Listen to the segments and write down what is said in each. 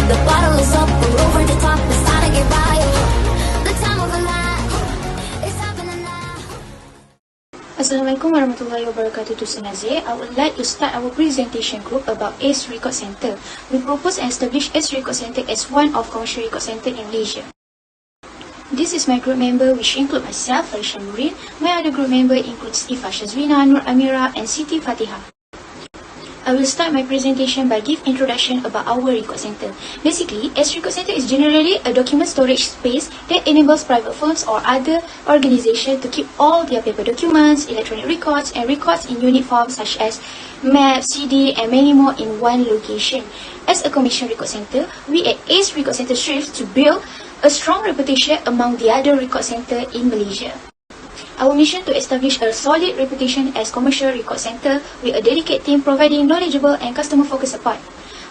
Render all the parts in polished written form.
The bottle is up, we're over the top, it's time to get right. The time of a life, it's happening now. Assalamualaikum warahmatullahi wabarakatuh to Senaze. I would like to start our presentation group about ACE Record Center. We propose and establish ACE Record Center as one of commercial record center in Malaysia. This is my group member, which include myself, Farisha Nurin. My other group member includes Ifa Shazwina, Nur Amira and Siti Fatiha. I will start my presentation by giving introduction about our record center. Basically, ACE Record Center is generally a document storage space that enables private firms or other organizations to keep all their paper documents, electronic records and records in unit forms such as maps, CD and many more in one location. As a commercial record center, we at ACE Record Center strive to build a strong reputation among the other record center in Malaysia. Our mission to establish a solid reputation as commercial record center with a dedicated team providing knowledgeable and customer-focused support.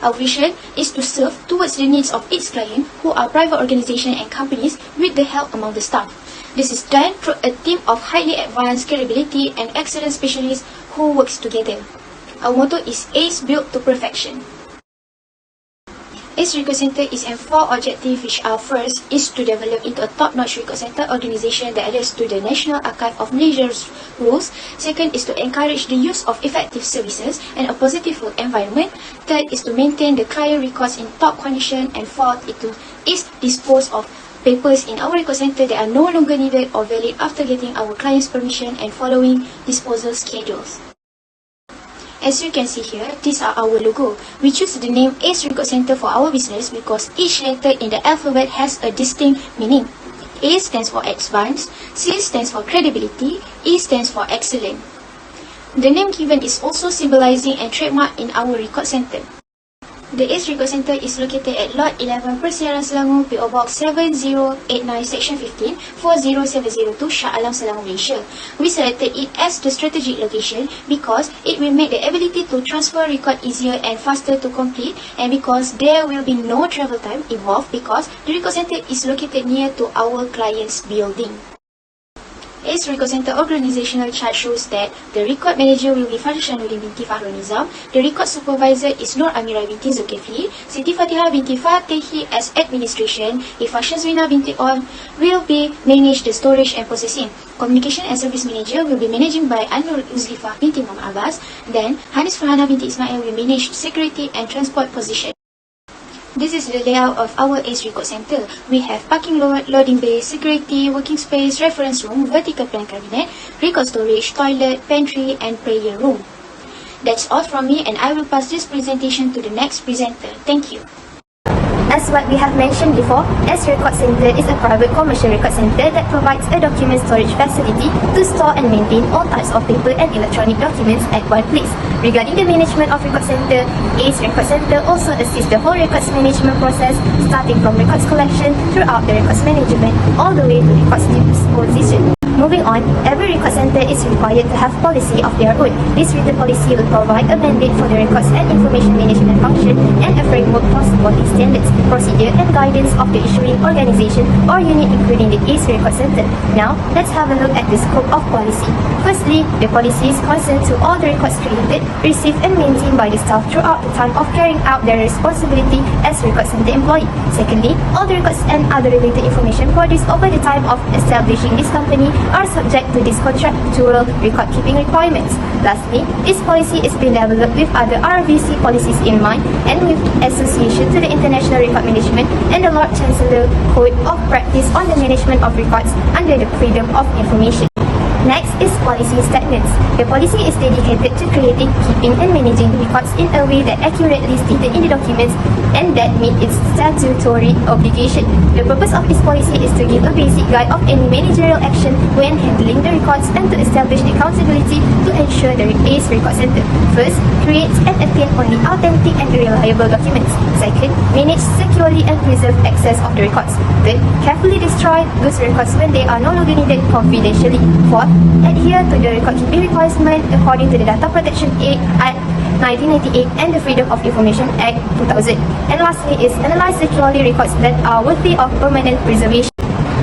Our vision is to serve towards the needs of its clients, who are private organizations and companies, with the help among the staff. This is done through a team of highly advanced capability and excellent specialists who works together. Our motto is ACE Built to Perfection. ACE Record Center is in 4 objectives, which are: first is to develop into a top-notch record center organization that adheres to the National Archive of Malaysia's rules. Second is to encourage the use of effective services and a positive work environment. Third is to maintain the client records in top condition. And fourth is dispose of papers in our record center that are no longer needed or valid after getting our client's permission and following disposal schedules. As you can see here, these are our logo. We choose the name ACE Record Center for our business because each letter in the alphabet has a distinct meaning. A stands for advanced, C stands for credibility, E stands for excellent. The name given is also symbolizing and trademark in our record center. The ACE Record Center is located at Lot 11 Persiaran Selangor, PO Box 7089, Section 15, 40702, Shah Alam, Selangor, Malaysia. We selected it as the strategic location because it will make the ability to transfer record easier and faster to complete, and because there will be no travel time involved because the record center is located near to our client's building. ACE Record Center organizational chart shows that the record manager will be Farisha Nurin binti Fahrul Nizam, the record supervisor is Nur Amira binti Zulkifli, Siti Fatiha binti Fatihi as administration, Ifa Shazwina binti On will be manage the storage and processing. Communication and service manager will be managing by Anur Uzlifah binti Muhammad Abbas, then Hanis Farhana binti Ismail will manage security and transport position. This is the layout of our ACE Record Center. We have parking lot, loading bay, security, working space, reference room, vertical plan cabinet, record storage, toilet, pantry and prayer room. That's all from me, and I will pass this presentation to the next presenter. Thank you. As what we have mentioned before, ACE Record Center is a private commercial record center that provides a document storage facility to store and maintain all types of paper and electronic documents at one place. Regarding the management of record center, ACE Record Center also assists the whole records management process, starting from records collection throughout the records management all the way to records disposition. Moving on, every record center is required to have policy of their own. This written policy will provide a mandate for the records and information management function and a framework for supporting standards, procedure and guidance of the issuing organization or unit including the ACE Record Center. Now, let's have a look at the scope of policy. Firstly, the policy is concerned to all the records created, received and maintained by the staff throughout the time of carrying out their responsibility as record center employee. Secondly, all the records and other related information produced over the time of establishing this company are subject to this contractual record-keeping requirements. Lastly, this policy is being developed with other RVC policies in mind and with association to the International Record Management and the Lord Chancellor Code of Practice on the Management of Records under the Freedom of Information. Next is policy statements. The policy is dedicated to creating, keeping and managing records in a way that accurately stated in the documents and that meet its statutory obligation. The purpose of this policy is to give a basic guide of any managerial action when handling the records and to establish accountability to ensure the ACE Record Center. First, create and attain only authentic and reliable documents. Second, manage securely and preserve access of the records. Third, carefully destroy those records when they are no longer needed confidentially. Fourth, adhere to the record-keeping requirement according to the Data Protection Act 1998 and the Freedom of Information Act 2000. And lastly is analyze securely records that are worthy of permanent preservation.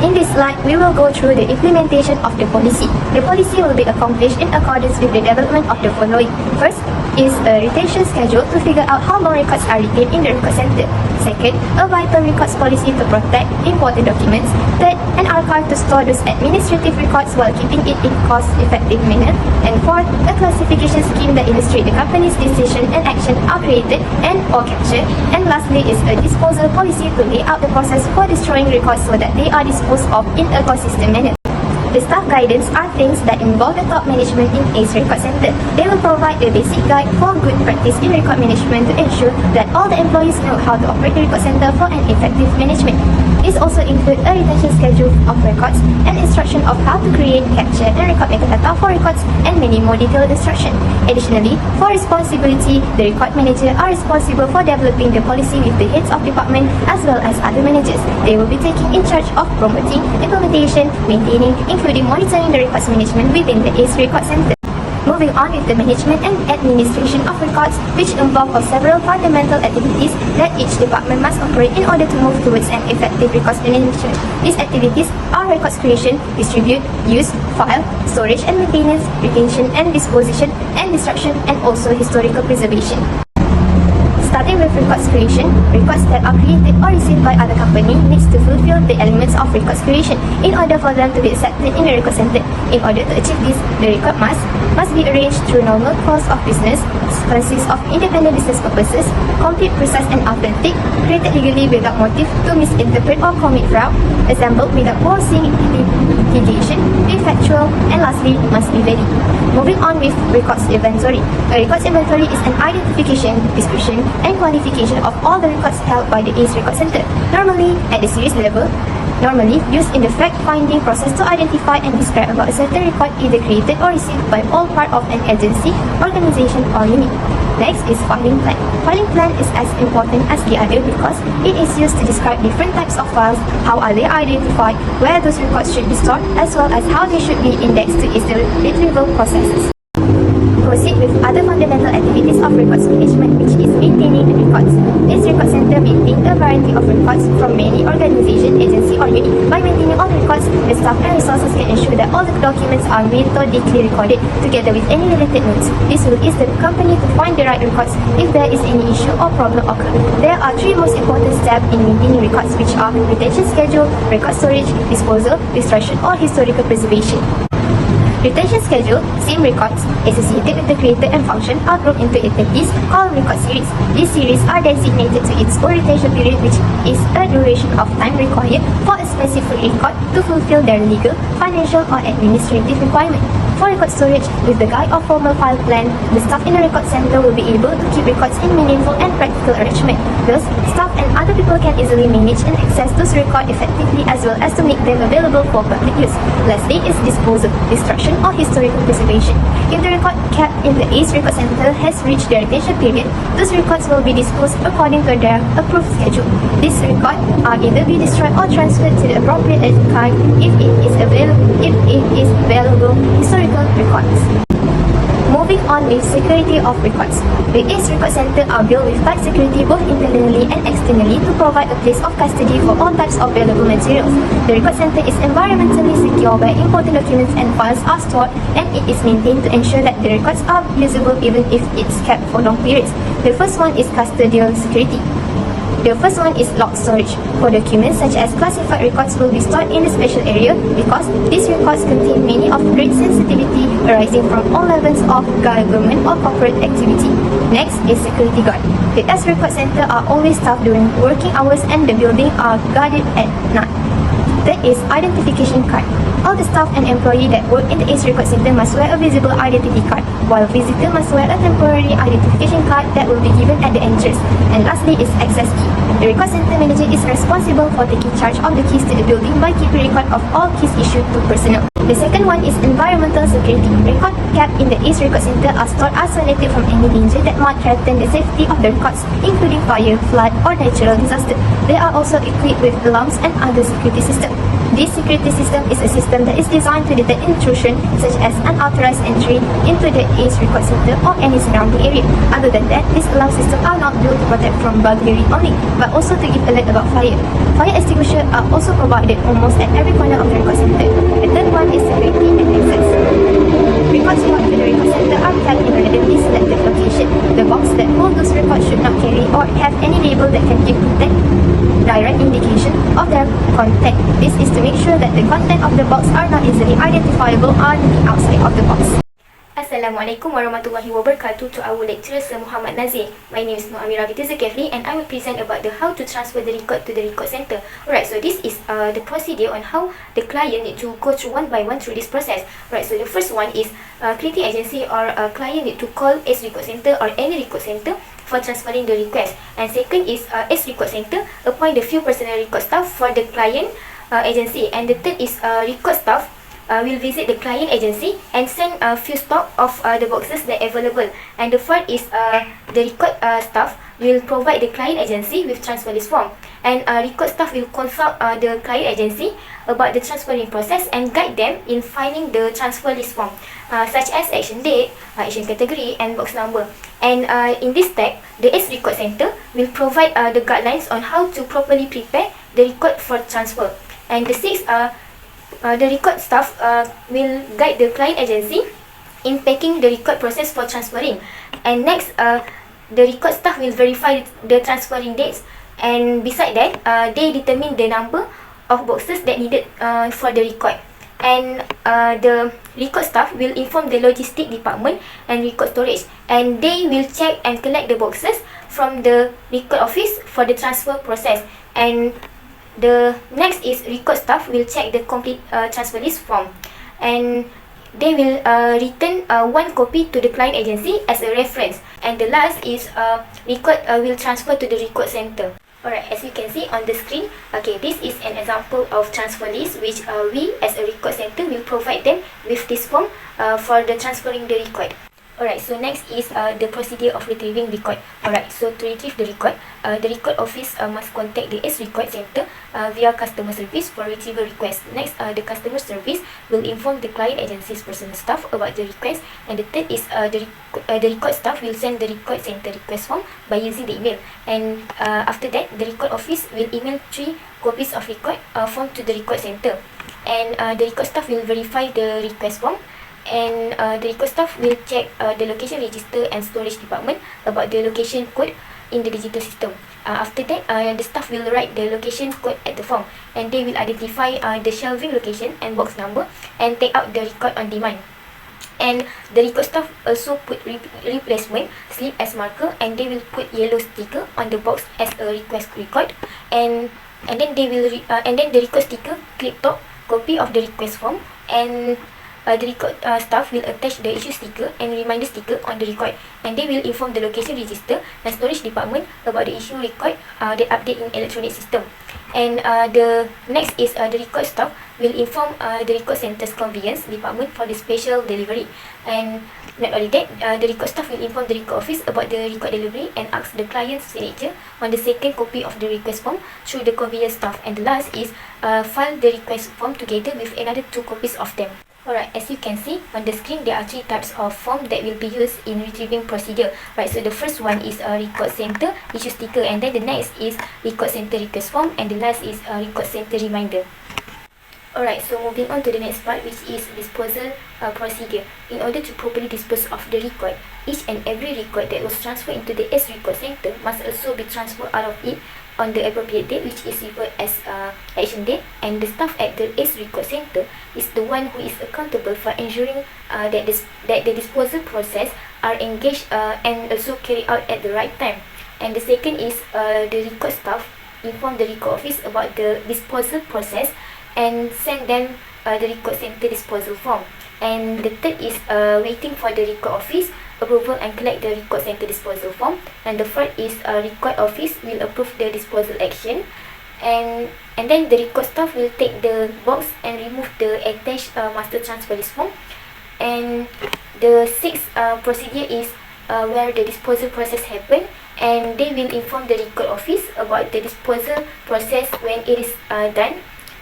In this slide, we will go through the implementation of the policy. The policy will be accomplished in accordance with the development of the following. First is a retention schedule to figure out how long records are retained in the record center. Second, a vital records policy to protect important documents. Third, an archive to store those administrative records while keeping it in cost-effective manner. And fourth, a classification scheme that illustrates the company's decision and action are created and or captured. And lastly is a disposal policy to lay out the process for destroying records so that they are disposed of in a consistent manner. The staff guidance are things that involve the top management in ACE Record Center. They will provide a basic guide for good practice in record management to ensure that all the employees know how to operate the record center for an effective management. This also includes a retention schedule of records and instruction of how to create, capture, and record metadata for records and many more detailed instructions. Additionally, for responsibility, the record manager are responsible for developing the policy with the heads of department as well as other managers. They will be taking in charge of promoting, implementation, maintaining, including monitoring the records management within the ACE Record Center. Moving on with the management and administration of records, which involve several fundamental activities that each department must operate in order to move towards an effective records management. These activities are records creation, distribute, use, file, storage and maintenance, retention and disposition, and destruction, and also historical preservation. Starting with records creation, records that are created or received by other company needs to fulfill the elements of records creation in order for them to be accepted in the record center. In order to achieve this, the record must be arranged through normal course of business, consists of independent business purposes, complete, precise and authentic, created legally without motive to misinterpret or commit fraud, assembled without forcing litigation, be factual, and lastly, must be valid. Moving on with records inventory. A records inventory is an identification, description, and qualification of all the records held by the ACE Record Center, normally at the series level, normally used in the fact-finding process to identify and describe about a certain record either created or received by all part of an agency, organization, or unit. Next is filing plan. Filing plan is as important as the other because it is used to describe different types of files, how are they identified, where those records should be stored, as well as how they should be indexed to ease the retrieval processes. Proceed with other fundamental activities of records management, which is maintaining the records. This record center maintains a variety of records from many organizations, agency, or unit. By maintaining all records, the staff and resources can ensure that all the documents are methodically recorded together with any related notes. This will ease the company to find the right records if there is any issue or problem occur. There are three most important steps in maintaining records, which are retention schedule, record storage, disposal, destruction, or historical preservation. Retention schedule, same records associated with the creator and function are grouped into entities called record series. These series are designated to its own retention period, which is a duration of time required for a specific record to fulfill their legal, financial, or administrative requirement. For record storage, with the guide of formal file plan, the staff in the record center will be able to keep records in meaningful and practical arrangement. Thus, staff and other people can easily manage and access those records effectively as well as to make them available for public use. Lastly is disposal, destruction, or historical preservation. If the record kept in the ACE Record Center has reached their retention period, those records will be disposed according to their approved schedule. These records are either be destroyed or transferred to the appropriate archive if it is available historical records. Moving on with security of records. The ACE Record Center are built with tight security both internally and externally to provide a place of custody for all types of valuable materials. The Record Center is environmentally secure where important documents and files are stored, and it is maintained to ensure that the records are usable even if it's kept for long periods. The first one is custodial security. The first one is log storage. For documents such as classified records will be stored in a special area because these records contain many of great sensitivity arising from all levels of government or corporate activity. Next is security guard. The ACE Record Center are always staffed during working hours and the building are guarded at night. Third is identification card. All the staff and employee that work in the ACE Record Center must wear a visible identity card, while visitor must wear a temporary identification card that will be given at the entrance. And lastly is access key. The Record Center manager is responsible for taking charge of the keys to the building by keeping record of all keys issued to personnel. The second one is environmental security. Records kept in the ACE Record Center are stored isolated from any danger that might threaten the safety of the records, including fire, flood, or natural disaster. They are also equipped with alarms and other security systems. This security system is a system that is designed to detect intrusion such as unauthorized entry into the ACE Record Center or any surrounding area. Other than that, these alarm systems are not built to protect from burglary only, but also to give alert about fire. Fire extinguishers are also provided almost at every corner of the Record Center. The third one is security and access. Records brought to the Record Center are kept in a randomly selected location. The box that hold those records should not carry or have any label that can give contact contact. This is to make sure that the content of the box are not easily identifiable on the outside of the box. Assalamualaikum warahmatullahi wabarakatuh to our lecturer Sir Muhammad Nazir. My name is Nur Amira binti Zulkifli and I will present about the how to transfer the record to the record center. Alright, so this is the procedure on how the client need to go through one by one through this process. Alright, so the first one is creating agency or client need to call S record center or any record center for transferring the request. And second is S record center appoint the few personal record staff for the client agency. And the third is record staff will visit the client agency and send a few stock of the boxes that are available. And the fourth is the record staff will provide the client agency with transfer list form. And record staff will consult the client agency about the transferring process and guide them in finding the transfer list form, such as action date, action category and box number. And in this step, the S record center will provide the guidelines on how to properly prepare the record for transfer. And the sixth, the record staff will guide the client agency in packing the record process for transferring. And next, the record staff will verify the transferring dates. And beside that, they determine the number of boxes that needed for the record. And the record staff will inform the logistic department and record storage. And they will check and collect the boxes from the record office for the transfer process. And the next is record staff will check the complete transfer list form, and they will return one copy to the client agency as a reference. And the last is record will transfer to the record center. Alright, as you can see on the screen, okay, this is an example of transfer list which we as a record center will provide them with this form for the transferring the record. Alright, so next is the procedure of retrieving record. Alright, so to retrieve the record office must contact the S record center via customer service for retrieval request. Next, the customer service will inform the client agency's personal staff about the request. And the third is the record staff will send the record center request form by using the email. And after that, the record office will email 3 copies of record form to the record center. And the record staff will verify the request form. And the record staff will check the location register and storage department about the location code in the digital system. After that, the staff will write the location code at the form, and they will identify the shelving location and box number and take out the record on demand. And the record staff also put replacement slip as marker, and they will put yellow sticker on the box as a request record. And then they will and then the record sticker clip top copy of the request form. And the record staff will attach the issue sticker and reminder sticker on the record, and they will inform the location register and storage department about the issue record that update in electronic system. And the next is the record staff will inform the record center's conveyance department for the special delivery. And not only that, the record staff will inform the record office about the record delivery and ask the client's signature on the second copy of the request form through the conveyance staff. And the last is file the request form together with another 2 copies of them. Alright, as you can see on the screen, there are 3 types of form that will be used in retrieving procedure. Right, so the first one is a record center issue sticker, and then the next is record center request form, and the last is a record center reminder. Alright, so moving on to the next part, which is disposal procedure. In order to properly dispose of the record, each and every record that was transferred into the S record center must also be transferred out of it on the appropriate date, which is referred as action date. And the staff at the S record center is the one who is accountable for ensuring that the disposal process are engaged and also carried out at the right time. And the second is the record staff inform the record office about the disposal process and send them the record center disposal form. And the third is waiting for the record office approval and collect the record center disposal form. And the fourth is record office will approve the disposal action. And then the record staff will take the box and remove the attached master transfer list form. And the sixth procedure is where the disposal process happen, and they will inform the record office about the disposal process when it is done.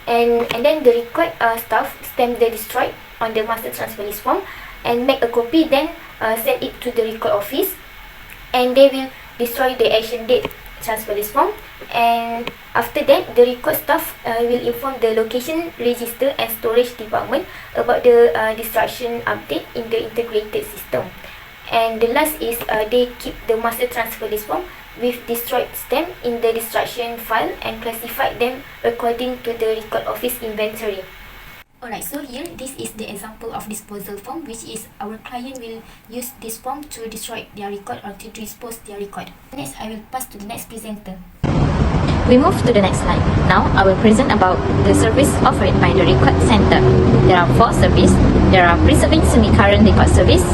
And then the record staff stamp the destroyed on the master transfer list form and make a copy, then send it to the record office, and they will destroy the action date transfer list form. And after that, the record staff will inform the location register and storage department about the destruction update in the integrated system. And the last is they keep the master transfer list form We've destroyed them in the destruction file and classified them according to the record office inventory. Alright, so here this is the example of disposal form, which is our client will use this form to destroy their record or to dispose their record. Next, I will pass to the next presenter. We move to the next slide. Now, I will present about the service offered by the Record Center. There are 4 services. There are preserving semi-current record service,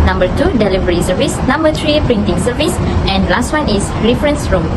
number 2, delivery service, number 3, printing service, and last one is reference room.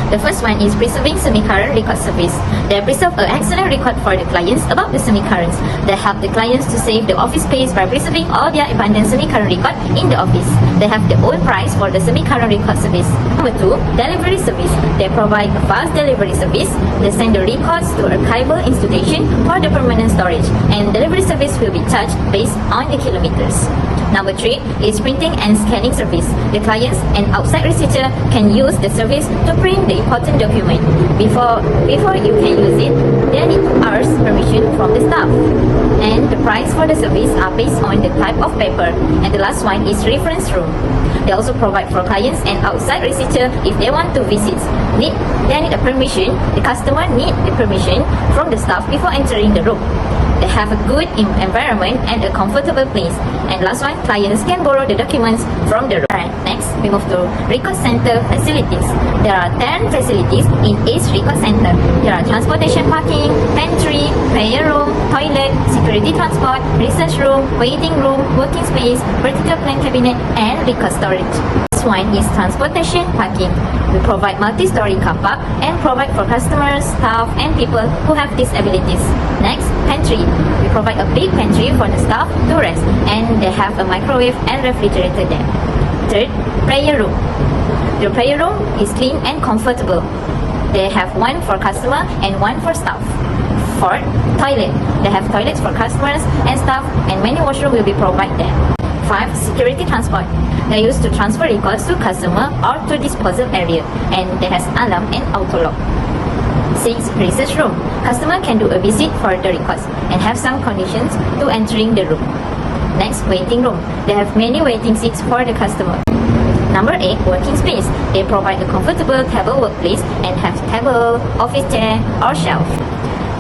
The first one is preserving semi-current record service. They preserve an excellent record for the clients about the semi-currents. They help the clients to save the office space by preserving all their abundant semi-current record in the office. They have their own price for the semi-current record service. Number 2, delivery service. They provide a fast delivery service. They send the records to archival institution for the permanent storage, and delivery service will be charged based on the kilometers. Number 3 is printing and scanning service. The clients and outside researcher can use the service to print the important document. Before you can use it, they need to ask permission from the staff. And the price for the service are based on the type of paper. And the last one is reference room. They also provide for clients and outside researcher if they want to visit. They need a permission. The customer need the permission from the staff before entering the room. They have a good environment and a comfortable place. And last one, clients can borrow the documents from the room. Alright, next we move to Record Center facilities. There are 10 facilities in each Record Center. There are transportation parking, pantry, prayer room, toilet, security transport, research room, waiting room, working space, vertical plan cabinet, and record storage. This one is transportation parking. We provide multi-story car park and provide for customers, staff, and people who have disabilities. Next, pantry. We provide a big pantry for the staff to rest, and they have a microwave and refrigerator there. Third, prayer room. The prayer room is clean and comfortable. They have one for customer and one for staff. Fourth, toilet. They have toilets for customers and staff, and many washroom will be provided there. 5. Security transport. They are used to transfer records to customer or to disposal area, and they has alarm and auto lock. 6. Research room. Customer can do a visit for the records and have some conditions to entering the room. Next, waiting room. They have many waiting seats for the customer. Number 8. Working space. They provide a comfortable table workplace and have table, office chair, or shelf.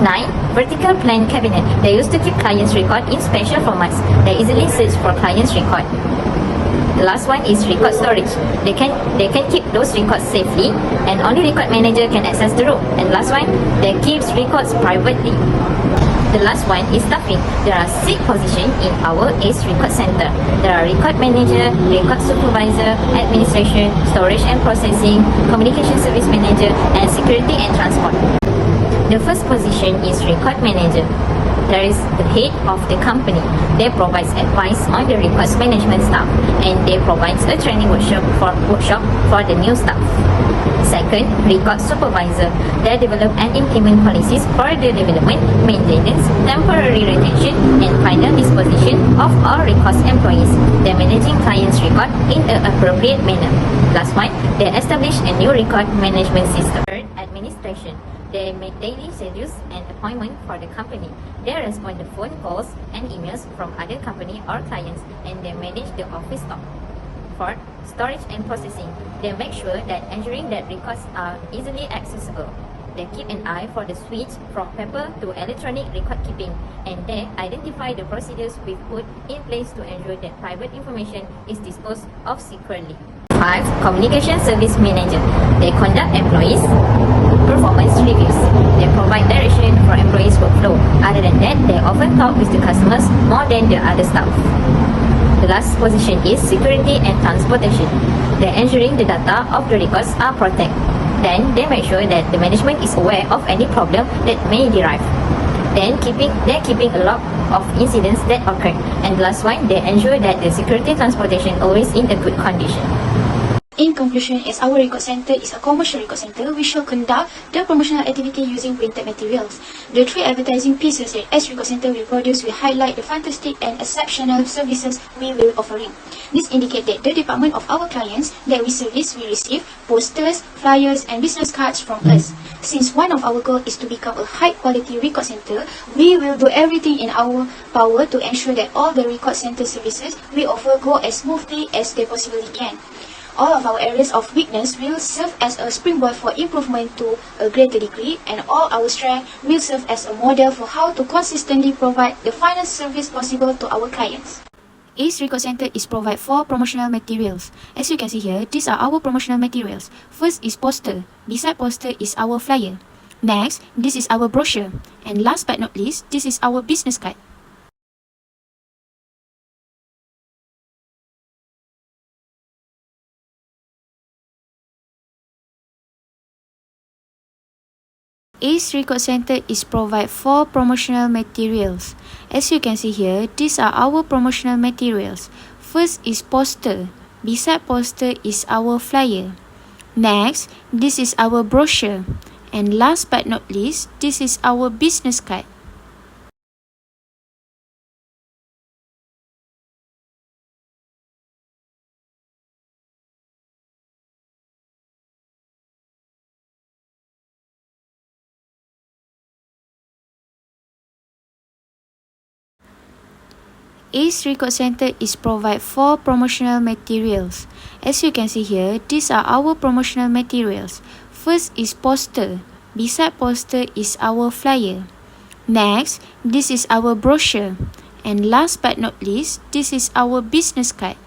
9. Vertical plan cabinet. They used to keep clients' record in special formats. They easily search for clients' record. The last one is record storage. They can keep those records safely, and only record manager can access the room. And last one, they keep records privately. The last one is staffing. There are 6 positions in our ACE Record Center. There are record manager, record supervisor, administration, storage and processing, communication service manager, and security and transport. The first position is record manager. There is the head of the company. They provide advice on the records management staff, and they provide a training workshop for the new staff. Second, record supervisor. They develop and implement policies for the development, maintenance, temporary retention, and final disposition of all records employees. They managing clients' record in an appropriate manner. Last one, they establish a new record management system. Third, administration. They make daily schedules and appointments for the company. They respond to phone calls and emails from other company or clients, and they manage the office stock. Fourth, storage and processing. They make sure that ensuring that records are easily accessible. They keep an eye for the switch from paper to electronic record keeping, and they identify the procedures we put in place to ensure that private information is disposed of securely. 5. Communication Service Manager. They conduct employees' performance reviews. They provide direction for employees' workflow. Other than that, they often talk with the customers more than the other staff. The last position is security and transportation. They ensuring the data of the records are protected. Then they make sure that the management is aware of any problem that may derive. Then they're keeping a log of incidents that occurred. And the last one, they ensure that the security transportation always in a good condition. In conclusion, as our record center is a commercial record center, we shall conduct the promotional activity using printed materials. The 3 advertising pieces that S Record Center will produce will highlight the fantastic and exceptional services we will offering. This indicates that the department of our clients that we service will receive posters, flyers, and business cards from us. Since one of our goals is to become a high-quality record center, we will do everything in our power to ensure that all the record center services we offer go as smoothly as they possibly can. All of our areas of weakness will serve as a springboard for improvement to a greater degree, and all our strength will serve as a model for how to consistently provide the finest service possible to our clients. Ace Record Center is provide 4 promotional materials. As you can see here, these are our promotional materials. First is poster. Beside poster is our flyer. Next, this is our brochure. And last but not least, this is our business card. Ace Record Center is provide 4 promotional materials. As you can see here, these are our promotional materials. First is poster. Beside poster is our flyer. Next, this is our brochure. And last but not least, this is our business card. Ace Record Center is provide 4 promotional materials. As you can see here, these are our promotional materials. First is poster. Beside poster is our flyer. Next, this is our brochure. And last but not least, this is our business card.